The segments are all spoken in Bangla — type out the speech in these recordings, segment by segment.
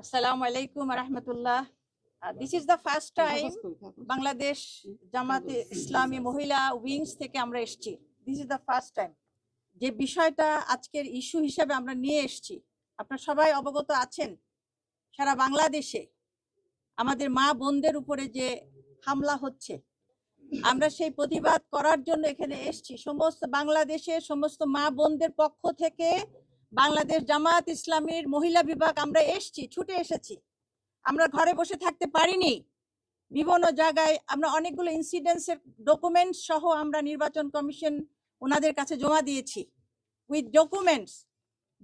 Assalamu alaikum warahmatullah. This is the first time Bangladesh জামাতে ইসলামী মহিলা উইংস থেকে আমরা এসেছি। This is the first time যে বিষয়টা আজকের ইস্যু হিসেবে আমরা নিয়ে এসেছি। আপনারা সবাই অবগত আছেন, সারা বাংলাদেশে আমাদের মা বোনদের উপরে যে হামলা হচ্ছে, আমরা সেই প্রতিবাদ করার জন্য এখানে এসেছি। সমস্ত বাংলাদেশের সমস্ত মা বোনদের পক্ষ থেকে বাংলাদেশ জামাত ইসলামীর মহিলা বিভাগ আমরা এসেছি, ছুটে এসেছি। আমরা ঘরে বসে থাকতে পারিনি। বিভিন্ন জায়গায় আমরা অনেকগুলো ইনসিডেন্টসের ডকুমেন্ট সহ আমরা নির্বাচন কমিশন ওনাদের কাছে জমা দিয়েছি with documents.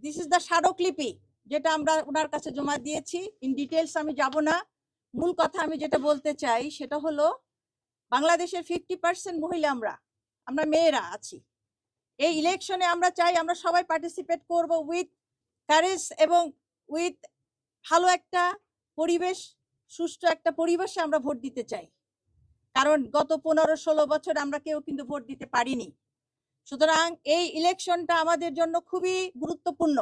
This is the স্মারকলিপি যেটা আমরা ওনার কাছে জমা দিয়েছি। ইন ডিটেলস আমি যাব না। মূল কথা আমি যেটা বলতে চাই সেটা হলো, বাংলাদেশের 50% মহিলা আমরা মেয়েরা আছি। এই ইলেকশনে আমরা চাই আমরা সবাই পার্টিসিপেট করব উইথ কারেজ এবং উইথ ভালো একটা পরিবেশ, সুষ্ঠু একটা পরিবেশে আমরা ভোট দিতে চাই। কারণ গত 15-16 বছর আমরা কেউ কিন্তু ভোট দিতে পারিনি। সুতরাং এই ইলেকশনটা আমাদের জন্য খুবই গুরুত্বপূর্ণ।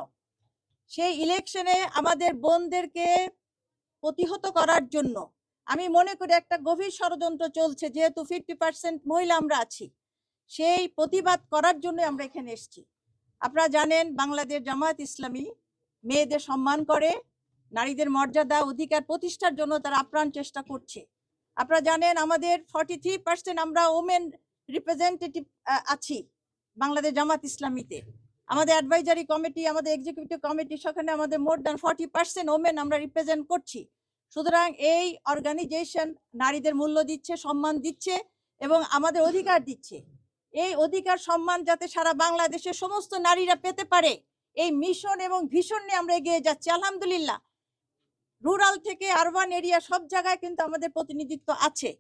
সেই ইলেকশনে আমাদের বোনদেরকে প্রতিহত করার জন্য আমি মনে করি একটা গভীর ষড়যন্ত্র চলছে। যেহেতু 50% মহিলা আমরা আছি, সেই প্রতিবাদ করার জন্য আমরা এখানে এসেছি। আপনারা জানেন বাংলাদেশ জামাত ইসলামী মেয়েদের সম্মান করে, নারীদের মর্যাদা অধিকার প্রতিষ্ঠার জন্য তারা আপ্রাণ চেষ্টা করছে। আপনারা জানেন আমাদের 43% আমরা ওমেন রিপ্রেজেন্টেটিভ আছি বাংলাদেশ জামাত ইসলামীতে। আমাদের অ্যাডভাইজারি কমিটি, আমাদের এক্সিকিউটিভ কমিটি, সেখানে আমাদের মোর দ্যান 40% ওমেন আমরা রিপ্রেজেন্ট করছি। সুতরাং এই অর্গানাইজেশন নারীদের মূল্য দিচ্ছে, সম্মান দিচ্ছে এবং আমাদের অধিকার দিচ্ছে। এই অধিকার সম্মান যাতে সারা বাংলাদেশের সমস্ত নারীরা পেতে পারে, এই মিশন এবং ভিশন নিয়ে আমরা এগিয়ে যাচ্ছি। আলহামদুলিল্লাহ, রুরাল থেকে আরবান এরিয়া সব জায়গায় কিন্তু আমাদের প্রতিনিধিত্ব আছে।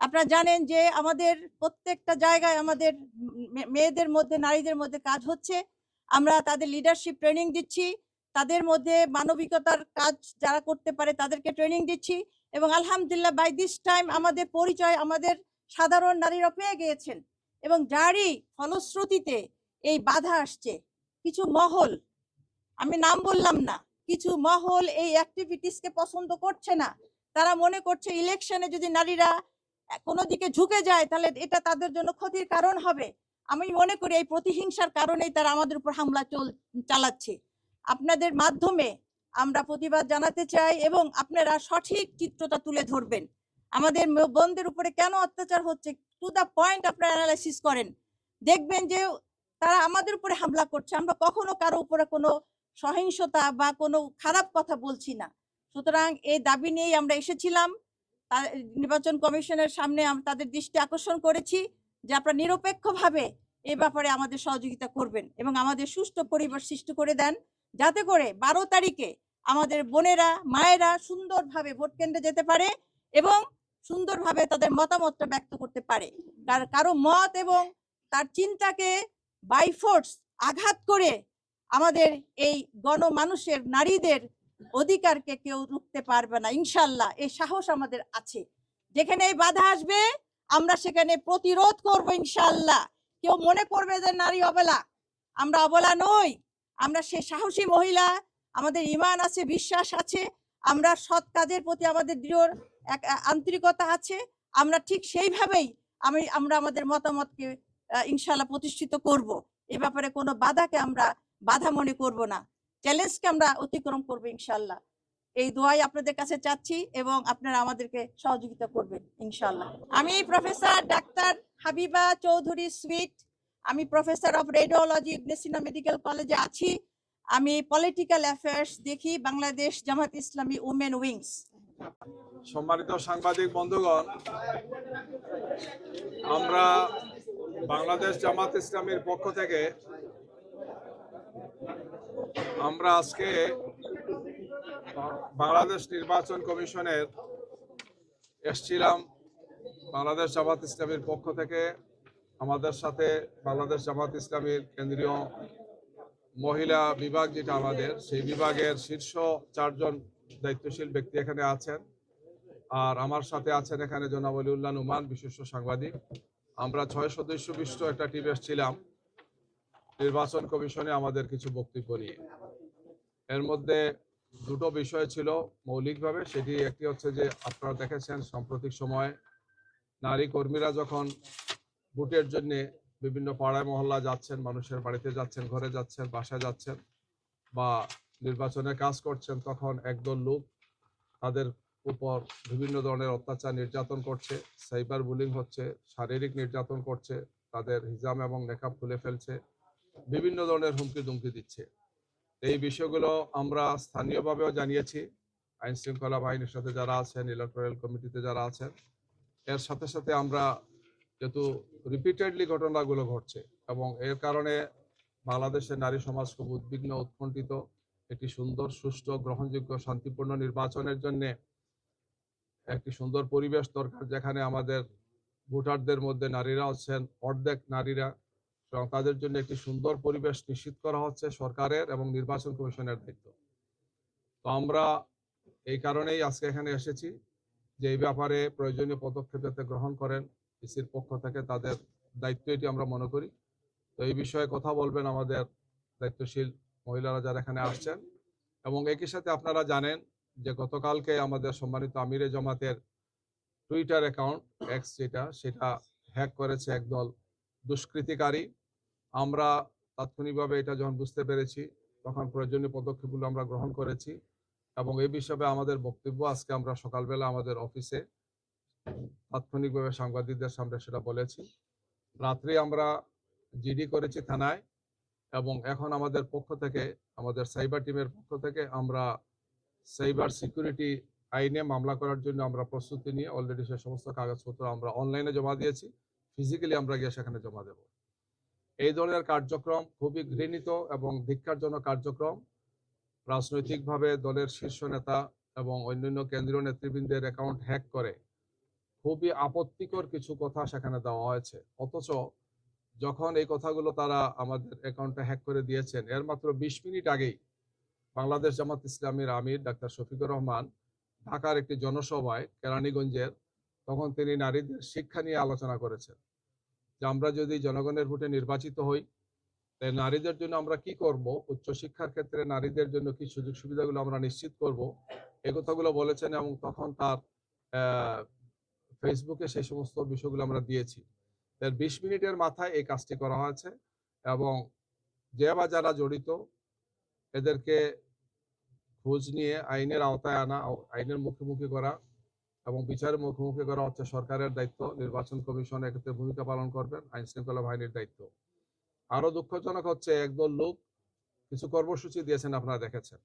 আপনারা জানেন যে আমাদের প্রত্যেকটা জায়গায় আমাদের মেয়েদের মধ্যে, নারীদের মধ্যে কাজ হচ্ছে। আমরা তাদের লিডারশিপ ট্রেনিং দিচ্ছি, তাদের মধ্যে মানবিকতার কাজ যারা করতে পারে তাদেরকে ট্রেনিং দিচ্ছি। এবং আলহামদুলিল্লাহ বাই দিস টাইম আমাদের পরিচয় আমাদের সাধারণ নারীরা পেয়ে গিয়েছেন। এবং যারই ফলশ্রুতিতে এই বাধা আসছে, কিছু মহল, আমি নাম বললাম না, কিছু মহল এই অ্যাক্টিভিটিসকে পছন্দ করছে না। তারা মনে করছে ইলেকশনে যদি নারীরা কোনো দিকে ঝুঁকে যায় তাহলে এটা তাদের জন্য ক্ষতির কারণ হবে। আমি মনে করি এই প্রতিহিংসার কারণেই তারা আমাদের উপর হামলা চালাচ্ছে। আপনাদের মাধ্যমে আমরা প্রতিবাদ জানাতে চাই এবং আপনারা সঠিক চিত্রটা তুলে ধরবেন। আমাদের বোনদের উপরে কেন অত্যাচার হচ্ছে টু দ্য পয়েন্ট আপনারা অ্যানালাইসিস করেন, দেখবেন যে তারা আমাদের উপরে হামলা করছে। আমরা কখনো কারো উপরে কোনো সহিংসতা বা কোনো খারাপ কথা বলছি না। সুতরাং এই দাবি নিয়েই আমরা এসেছিলাম। নির্বাচন কমিশনের সামনে তাদের দৃষ্টি আকর্ষণ করেছি যে আপনারা নিরপেক্ষভাবে এ ব্যাপারে আমাদের সহযোগিতা করবেন এবং আমাদের সুষ্ঠু পরিবেশ সৃষ্টি করে দেন, যাতে করে 12 তারিখে আমাদের বোনেরা, মায়েরা সুন্দরভাবে ভোট কেন্দ্রে যেতে পারে এবং সুন্দরভাবে তাদের মতামতটা ব্যক্ত করতে পারে। কারো মত এবং তার চিন্তাকে বাই ফোর্স আঘাত করে আমাদের এই গণমানুষের, নারীদের অধিকারকে কেউ রুখতে পারবে না। ইনশাল্লাহ এই সাহস আমাদের আছে। যেখানে এই বাধা আসবে আমরা সেখানে প্রতিরোধ করব ইনশাল্লাহ। কেউ মনে করবে যে নারী অবলা, আমরা অবলা নই। আমরা সে সাহসী মহিলা, আমাদের ঈমান আছে, বিশ্বাস আছে, আমরা সৎ কাজের প্রতি আমাদের দৃঢ় এক আন্তরিকতা আছে। আমরা ঠিক সেইভাবেই আমরা আমাদের মতামতকে ইনশাল্লাহ প্রতিষ্ঠিত করব। এ ব্যাপারে কোনো বাধাকে আমরা বাধা মনে করব না, চ্যালেঞ্জকে আমরা অতিক্রম করব ইনশাল্লাহ। এই দোয়াই আপনাদের কাছে চাচ্ছি এবং আপনারা আমাদেরকে সহযোগিতা করবেন ইনশাল্লাহ। আমি professor doctor Habiba Chowdhury Sweet, আমি professor of radiology Ibn Sina medical কলেজে আছি। আমি পলিটিক্যাল অ্যাফেয়ার্স দেখি বাংলাদেশ জামাত ইসলামী উমেন উইংস। সম্মানিত সাংবাদিক বন্ধুগণ, আমরা বাংলাদেশ জামাত ইসলামীর পক্ষ থেকে আমরা আজকে বাংলাদেশ নির্বাচন কমিশনের এসেছিলাম। বাংলাদেশ জামাত ইসলামীর পক্ষ থেকে আমাদের সাথে বাংলাদেশ জামাত ইসলামীর কেন্দ্রীয় মহিলা বিভাগ, যেটা আমাদের, সেই বিভাগের শীর্ষ 4 জন দায়িত্বশীল ব্যক্তি এখানে আছেন। আর আমার সাথে আছেন এখানে জনাব ওলিউল্লাহ নুমান, বিশিষ্ট সাংবাদিক। আমরা 6 সদস্য বিশিষ্ট একটা টিম এসেছিলাম নির্বাচন কমিশনে আমাদের কিছু বক্তব্য নিয়ে। এর মধ্যে দুটো বিষয় ছিল মৌলিকভাবে। সেটি একটি হচ্ছে যে আপনারা দেখেছেন সাম্প্রতিক সময় নারী কর্মীরা যখন ভোটের জন্য বিভিন্ন পাড়ায় মহল্লা যাচ্ছেন, মানুষের বাড়িতে যাচ্ছেন, ঘরে যাচ্ছেন, বাসায় যাচ্ছেন বা নির্বাচনে কাজ করছেন, তখন একদল লোক তাদের উপর বিভিন্ন ধরনের অত্যাচার নির্যাতন করছে, সাইবার বুলিং হচ্ছে, শারীরিক নির্যাতন করছে, তাদের হিজাম এবং নেকাব খুলে ফেলছে, বিভিন্ন ধরনের হুমকি দুমকি দিচ্ছে। এই বিষয়গুলো আমরা স্থানীয়ভাবেও জানিয়েছি আইন শৃঙ্খলা বাহিনীর সাথে যারা আছেন, ইলেকটোরাল কমিটিতে যারা আছেন। এর সাথে সাথে আমরা যেহেতু রিপিটেডলি ঘটনাগুলো ঘটছে এবং এর কারণে বাংলাদেশের নারী সমাজ খুব উদ্বিগ্ন, উৎকণ্ঠিত। একটি সুন্দর, সুষ্ঠু, গ্রহণযোগ্য, শান্তিপূর্ণ নির্বাচনের জন্য একটি সুন্দর পরিবেশ দরকার, যেখানে আমাদের ভোটারদের মধ্যে নারীরা হচ্ছেন অর্ধেক নারীরা, এবং তাদের জন্য একটি সুন্দর পরিবেশ নিশ্চিত করা হচ্ছে সরকারের এবং নির্বাচন কমিশনের দায়িত্ব। তো আমরা এই কারণেই আজকে এখানে এসেছি যে এই ব্যাপারে প্রয়োজনীয় পদক্ষেপ যাতে গ্রহণ করেন ইসির পক্ষ থেকে, তাদের দায়িত্ব এটি আমরা মনে করি। তো এই বিষয়ে কথা বলবেন আমাদের দায়িত্বশীল মহিলারা যারা এখানে আসছেন। এবং একই সাথে আপনারা জানেন যে গতকালকে আমাদের সম্মানিত আমিরে জামাতের টুইটার অ্যাকাউন্ট এক্স সেটা হ্যাক করেছে একদল দুষ্কৃতিকারী। আমরা তাৎক্ষণিকভাবে এটা যখন বুঝতে পেরেছি, তখন প্রয়োজনীয় পদক্ষেপগুলো আমরা গ্রহণ করেছি এবং এই বিষয়ে আমাদের বক্তব্য আজকে আমরা সকালবেলা আমাদের অফিসে তাৎক্ষণিকভাবে সাংবাদিকদের সামনে সেটা বলেছি। রাত্রে আমরা জিডি করেছি থানায় এবং এখন আমাদের পক্ষ থেকে, আমাদের সাইবার টিমের পক্ষ থেকে আমরা সাইবার সিকিউরিটি আইনে মামলা করার জন্য আমরা প্রস্তুতি নিয়ে অলরেডি সে সমস্ত কাগজপত্র আমরা অনলাইনে জমা দিয়েছি, ফিজিক্যালি আমরা গিয়ে সেখানে জমা দেব। এই ধরনের কার্যক্রম খুবই ঘৃণিত এবং ধিক্কারজনক কার্যক্রম। রাজনৈতিকভাবে দলের শীর্ষ নেতা এবং অন্যান্য কেন্দ্রীয় নেতৃবৃন্দের অ্যাকাউন্ট হ্যাক করে খুবই আপত্তিকর কিছু কথা সেখানে দেওয়া হয়েছে। অথচ যখন এই কথাগুলো তারা আমাদের অ্যাকাউন্টে হ্যাক করে দিয়েছেন, এর মাত্র 20 মিনিট আগেই বাংলাদেশ জামাত ইসলামীর আমির ডাক্তার শফিকুর রহমান ঢাকার একটি জনসভায় কেরানীগঞ্জের, তখন তিনি নারীদের শিক্ষা নিয়ে আলোচনা করেছেন যে আমরা যদি জনগণের ভোটে নির্বাচিত হই, তাই নারীদের জন্য আমরা কি করব, উচ্চশিক্ষার ক্ষেত্রে নারীদের জন্য কি সুযোগ সুবিধাগুলো আমরা নিশ্চিত করব, এই কথাগুলো বলেছেন। এবং তখন তার ফেসবুকে সেই সমস্ত বিষয়গুলো আমরা দিয়েছি। এর 20 মিনিটের মাথায় এই কাজটি করা হয়েছে এবং যে বা যারা জড়িত এদেরকে খোঁজ নিয়ে আইনের আওতায় আনা, আইনের মুখোমুখি করা এবং বিচারের মুখোমুখি করা হচ্ছে সরকারের দায়িত্ব। নির্বাচন কমিশন এক্ষেত্রে ভূমিকা পালন করবেন, আইন শৃঙ্খলা বাহিনীর দায়িত্ব। আরো দুঃখজনক হচ্ছে একদল লোক কিছু কর্মসূচি দিয়েছেন, আপনারা দেখেছেন।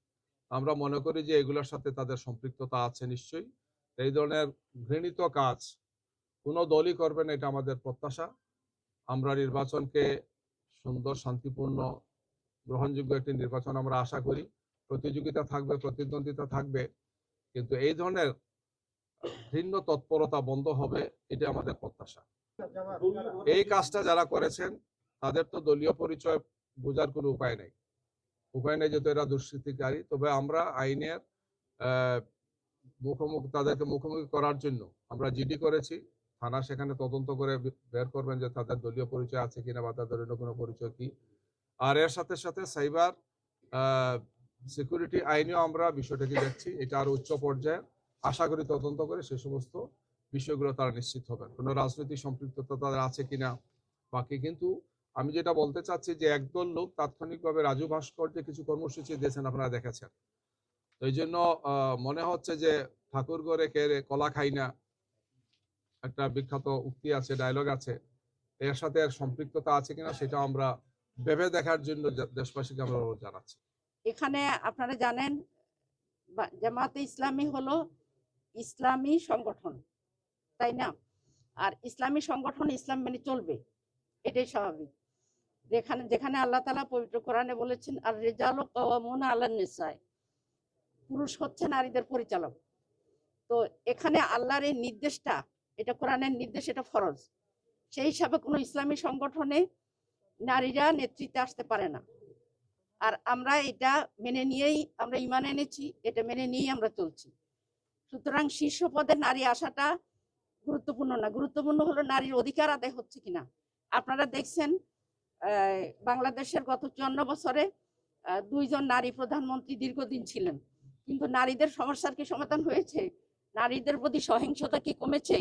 আমরা মনে করি যে এগুলোর সাথে তাদের সম্পৃক্ততা আছে নিশ্চয়ই। এই ধরনের ঘৃণিত কাজ কোনো দলই করবেন, এটা আমাদের প্রত্যাশা। আমরা নির্বাচনকে সুন্দর, শান্তিপূর্ণ, গ্রহণযোগ্য একটি নির্বাচন আমরা আশা করি। প্রতিযোগিতা থাকবে, প্রতিদ্বন্দ্বিতা থাকবে, কিন্তু এই ধরনের ভিন্ন তৎপরতা বন্ধ হবে, এটা আমাদের প্রত্যাশা। এই কাজটা যারা করেছেন তাদের তো দলীয় পরিচয় বোঝার কোনো উপায় নেই, যেহেতু এরা দুষ্কৃতিকারী। তবে আমরা আইনের তাদেরকে মুখোমুখি করার জন্য আমরা জিডি করেছি। থানা সেখানে তদন্ত করে বের করবেন যে তাদের দলীয় পরিচয় আছে কিনা বা তাদের অন্য কোনো পরিচয় কি। আর এর সাথে সাথে সাইবার সিকিউরিটি আইনেও আমরা বিষয়টাকে দেখছি, এটা আরো উচ্চ পর্যায়ে। আশা করি তদন্ত করে সে সমস্ত বিষয়গুলো তারা নিশ্চিত হবেন, কোনো রাজনৈতিক সম্পৃক্ততা তাদের আছে কিনা বাকি। কিন্তু আমি যেটা বলতে চাচ্ছি যে একদল লোক তাৎক্ষণিকভাবে রাজু ভাস্কর্যে কিছু কর্মসূচি দিয়েছেন, আপনারা দেখেছেন। তো এই জন্য মনে হচ্ছে যে ঠাকুর ঘরে কে কলা খাই না, একটা বিখ্যাত উক্তি আছে, ডায়লগ আছে। এর সাথে এর সম্পৃক্ততা আছে কিনা সেটা আমরা ভেবে দেখার জন্য দেশবাসীকে আমরা অনুরোধ জানাচ্ছি। এখানে আপনারা জানেন জামাতে ইসলামী হলো ইসলামী সংগঠন, তাই না? আর ইসলামী সংগঠন ইসলাম মেনে চলবে, এটাই স্বাভাবিক। যেখানে আল্লাহ তাআলা পবিত্র কোরআনে বলেছেন আর রিজালু কাওয়ামুনা আলান নিসায়, পুরুষ হচ্ছে নারীদের পরিচালক। তো এখানে আল্লাহর এই নির্দেশটা, এটা কোরআনের নির্দেশ, এটা ফরজ। সেই হিসাবে কোনো ইসলামী সংগঠনে নারীরা নেতৃত্বে আসতে পারে না। আর আমরা এটা মেনে নিয়েই আমরা ঈমান এনেছি, এটা মেনে নিয়েই আমরা চলছি। সুতরাং শীর্ষ পদে নারী আসাটা গুরুত্বপূর্ণ না, গুরুত্বপূর্ণ হলো নারীর অধিকার আদায় হচ্ছে কিনা। আপনারা দেখছেন বাংলাদেশের গত 54 বছরে 2 জন নারী প্রধানমন্ত্রী দীর্ঘদিন ছিলেন, কিন্তু নারীদের সমস্যার কি সমাধান হয়েছে? নারীদের প্রতি সহিংসতা কি কমেছে?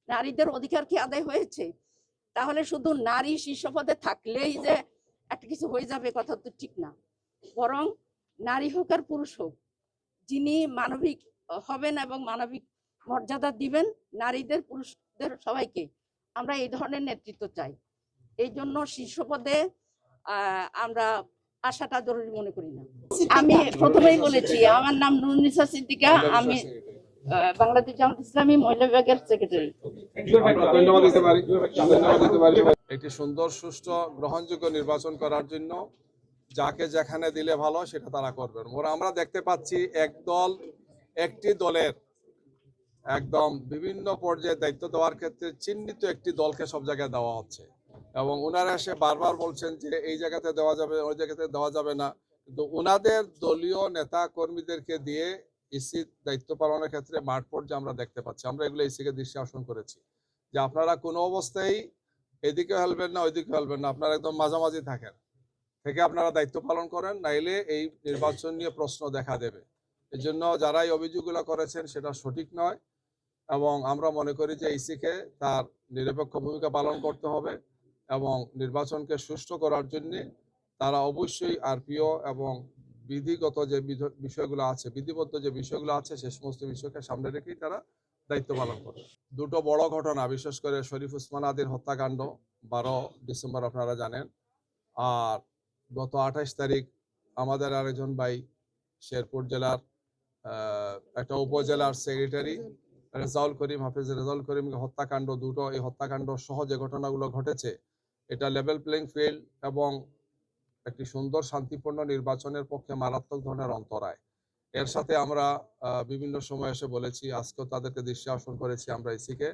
নারীদের অধিকার কি আদায় হয়েছে? তাহলে শুধু নারী শীর্ষ পদে থাকলেই যে একটা কিছু হয়ে যাবে, কথা তো ঠিক না। বরং নারী হোক আর পুরুষ হোক, যিনি মানবিক হবেন এবং মানবিক মর্যাদা দিবেন নারীদের পুরুষদের সবাইকে, আমরা এই ধরনের নেতৃত্ব চাই। এই জন্য শীর্ষ পদে আমরা আসাটা জরুরি মনে করি না। আমি প্রথমেই বলেছি, আমার নাম নুরুন্নিসা সিদ্দিকা, আমি বাংলাদেশ জামাত ইসলামী মহিলা বিভাগের সেক্রেটারি। ধন্যবাদ দিতে পারি। একটি সুন্দর, সুষ্ঠু, গ্রহণযোগ্য নির্বাচন করার জন্য যাকে যেখানে দিলে ভালো সেটা তারা করবেন। আমরা দেখতে পাচ্ছি একটি দলের একদম বিভিন্ন পর্যায়ে দায়িত্ব দেওয়ার ক্ষেত্রে চিহ্নিত একটি দলকে সব জায়গায় দেওয়া হচ্ছে, এবং ওনারা এসে বারবার বলছেন যে এই জায়গাতে দেওয়া যাবে, ওই জায়গাতে দেওয়া যাবে না। কিন্তু ওনাদের দলীয় নেতা কর্মীদেরকে দিয়ে ইসির দায়িত্ব পালনের ক্ষেত্রে মাঠ পর্যায়ে আমরা দেখতে পাচ্ছি। আমরা এগুলো ইসিকে দৃষ্টি আকর্ষণ করেছি যে আপনারা কোনো অবস্থায় এদিকে হেলবেন না, ওইদিকে হেলবেন না, আপনারা একদম মাঝামাঝি থাকেন, থেকে আপনারা দায়িত্ব পালন করেন, নাইলে এই নির্বাচন নিয়ে প্রশ্ন দেখা দেবে। এই জন্য যারা এই অভিযোগগুলো করেছেন সেটা সঠিক নয়, এবং আমরা মনে করি যে ইসিকে তার নিরপেক্ষ ভূমিকা পালন করতে হবে, এবং নির্বাচনকে সুষ্ঠু করার জন্য তারা অবশ্যই আরপিও এবং বিধিগত যে বিষয়গুলো আছে, বিধিবদ্ধ যে বিষয়গুলো আছে, সে সমস্ত বিষয়কে সামনে রেখেই তারা দায়িত্ব পালন করে। দুটো বড় ঘটনা, বিশেষ করে শরীফ উসমান আদির হত্যাকাণ্ড 12 ডিসেম্বর আপনারা জানেন, আর গত 28 তারিখ আমাদের আরেকজন ভাই শেরপুর জেলার একটা উপজেলার সেক্রেটারি রেজাউল করিম, হাফিজ রেজাউল করিম হত্যাকাণ্ড, দুটো এই হত্যাকাণ্ড সহ যে ঘটনাগুলো ঘটেছে, এটা লেভেল প্লেইং ফিল্ড এবং একটি সুন্দর শান্তিপূর্ণ নির্বাচনের পক্ষে মারাত্মক ধরনের অন্তরায়। এর সাথে আমরা বিভিন্ন সময় এসে বলেছি, আজকেও তাদেরকে দৃষ্টি আকর্ষণ করেছি আমরা ইসিকে,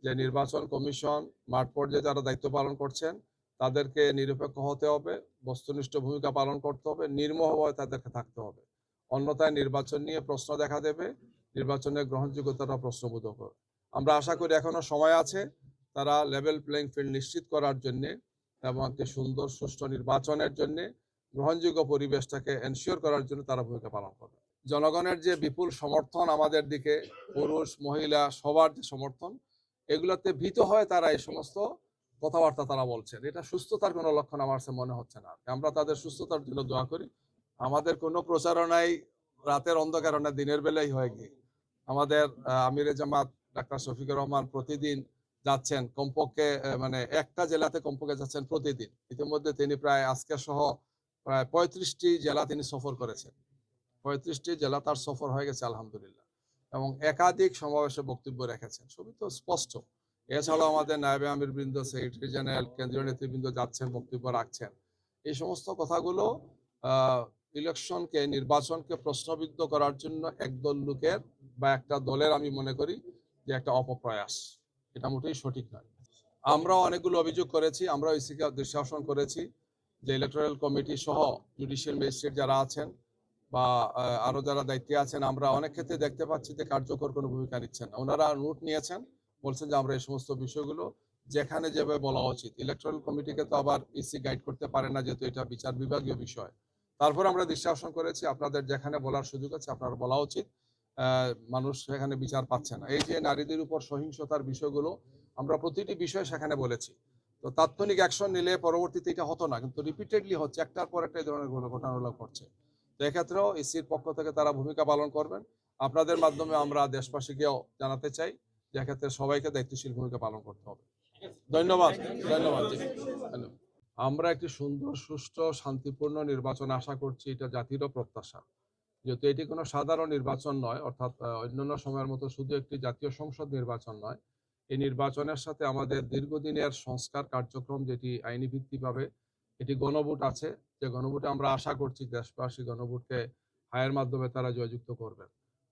যে নির্বাচন কমিশন মাঠ পর্যায়ে যারা দায়িত্ব পালন করছেন তাদেরকে নিরপেক্ষ হতে হবে, বস্তুনিষ্ঠ ভূমিকা পালন করতে হবে, নির্মোহভাবে তাদেরকে থাকতে হবে। অন্যথায় নির্বাচন নিয়ে প্রশ্ন দেখা দেবে, নির্বাচনের গ্রহণযোগ্যতাটা প্রশ্নবোধক হবে। আমরা আশা করি এখনো সময় আছে, তারা লেভেল প্লেইং ফিল্ড নিশ্চিত করার জন্যে এবং একটি সুন্দর সুষ্ঠু নির্বাচনের জন্য গ্রহণযোগ্য পরিবেশটাকে এনশিওর করার জন্য তারা ভূমিকা পালন করবে। জনগণের যে বিপুল সমর্থন আমাদের দিকে, পুরুষ মহিলা সবার যে সমর্থন, এগুলোতে ভীত হয়ে তারা এই সমস্ত কথাবার্তা তারা বলছেন। এটা সুস্থতার কোনো লক্ষণ আমার কাছে মনে হচ্ছে না। আমরা তাদের সুস্থতার জন্য দোয়া করি। আমাদের কোনো প্রচারণাই রাতের অন্ধকারে না, দিনের বেলায় হয়ে গিয়ে আমাদের আমিরে জামাত ডাক্তার শফিকুর রহমান প্রতিদিন যাচ্ছেন, কমপক্ষে মানে একটা জেলাতে কমপক্ষে যাচ্ছেন প্রতিদিন। ইতিমধ্যে তিনি প্রায় আজকে সহ প্রায় 35টি জেলা তিনি সফর করেছেন। 35টি জেলা তার সফর হয়ে গেছে আলহামদুলিল্লাহ, এবং একাধিক সমাবেশে বক্তব্য রেখেছেন, সবই তো স্পষ্ট। এছাড়াও আমাদের নায়েবে আমির বৃন্দ, সেক্রেটারি জেনারেল, কেন্দ্রীয় নেতৃবৃন্দ যাচ্ছেন, বক্তব্য রাখছেন। এই সমস্ত কথাগুলো ইলেকশনকে, নির্বাচনকে প্রশ্নবিদ্ধ করার জন্য একদল লোকের বা একটা দলের আমি মনে করি যে একটা অপপ্রয়াস, এটা মোটেই সঠিক নয়। আমরা অনেকগুলো অভিযোগ করেছি, আমরা ইসিকে দৃষ্টি আকর্ষণ করেছি যে ইলেকটোরাল কমিটি সহ জুডিশিয়াল ম্যাজিস্ট্রেট যারা আছেন বা আরো যারা দায়িত্বে আছেন, আমরা অনেক ক্ষেত্রে দেখতে পাচ্ছি যে কার্যকর কোনো ভূমিকা নিচ্ছেন না। ওনারা নোট নিয়েছেন, বলছেন যে আমরা এই সমস্ত বিষয়গুলো যেখানে যেভাবে বলা উচিত, ইলেকটোরাল কমিটিকে তো আবার ইসি গাইড করতে পারে না, যেহেতু এটা বিচার বিভাগীয় বিষয়। তারপর আমরা দৃষ্টি আকর্ষণ করেছি আপনাদের যেখানে বলার সুযোগ আছে আপনারা বলা উচিত, মানুষ সেখানে বিচার পাচ্ছে না। এই যে নারীদের উপর সহিংসতার বিষয়গুলো আমরা প্রতিটি বিষয়ে সেখানে বলেছি, তো তাৎক্ষণিক অ্যাকশন নিলে পরবর্তীতে এটা হতো না, কিন্তু রিপিটেডলি হচ্ছে, একটার পর একটা এই ধরনের ঘটনাগুলো ঘটছে। তো এক্ষেত্রেও ইসির পক্ষ থেকে তারা ভূমিকা পালন করবেন। আপনাদের মাধ্যমে আমরা দেশবাসীকেও জানাতে চাই যে এক্ষেত্রে সবাইকে দায়িত্বশীল ভূমিকা পালন করতে হবে। ধন্যবাদ। আমরা একটি সুন্দর, সুষ্ঠু, শান্তিপূর্ণ নির্বাচন আশা করছি, এটা জাতিরও প্রত্যাশা। যেহেতু এটি কোনো সাধারণ নির্বাচন নয়, অর্থাৎ অন্যান্য সময়ের মতো শুধু একটি জাতীয় সংসদ নির্বাচন নয়, এই নির্বাচনের সাথে আমাদের দীর্ঘদিনের সংস্কার কার্যক্রম, যেটি আইনি ভিত্তি পাবে, এটি গণভোট আছে, যে গণভোটে আমরা আশা করছি দেশবাসী গণভোটকে হায়ের মাধ্যমে তারা জয়যুক্ত করবেন।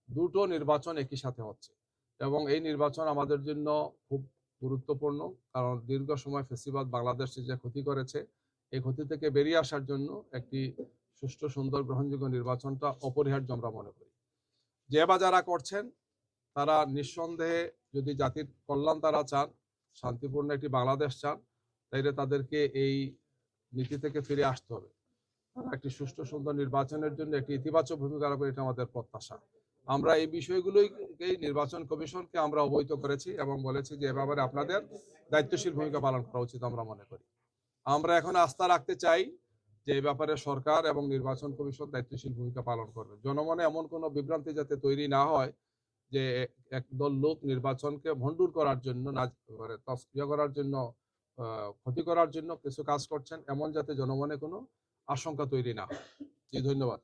দুটো নির্বাচন একই সাথে হচ্ছে, এবং এই নির্বাচন আমাদের জন্য খুব গুরুত্বপূর্ণ, কারণ দীর্ঘ সময় ফেসিবাদ বাংলাদেশে যে ক্ষতি করেছে, এই ক্ষতি থেকে বেরিয়ে আসার জন্য একটি সুষ্ঠু, সুন্দর, গ্রহণযোগ্য নির্বাচনটা অপরিহার্য আমরা মনে করি। যে বা যারা করছেন তারা নিঃসন্দেহে যদি জাতির কল্যাণ তারা চান, শান্তিপূর্ণ একটি বাংলাদেশ চান, তাইলে তাদেরকে এই নীতি থেকে ফিরে আসতে হবে। তারা একটি সুষ্ঠু সুন্দর নির্বাচনের জন্য একটি ইতিবাচক ভূমিকা রাখবে, এটা আমাদের প্রত্যাশা। আমরা এই বিষয়গুলোকেই নির্বাচন কমিশনকে আমরা অবহিত করেছি এবং বলেছি যে এ ব্যাপারে আপনাদের দায়িত্বশীল ভূমিকা পালন করা উচিত আমরা মনে করি। আমরা এখন আস্থা রাখতে চাই যে এই ব্যাপারে সরকার এবং নির্বাচন কমিশন দায়িত্বশীল ভূমিকা পালন করবে। জনমনে এমন কোনো বিভ্রান্তি যাতে তৈরি না হয় যে একদল লোক নির্বাচনকে ভণ্ডুর করার জন্য করার জন্য ক্ষতি করার জন্য কিছু কাজ করছেন, এমন যাতে জনমনে কোনো আশঙ্কা তৈরি না হয়। জি, ধন্যবাদ।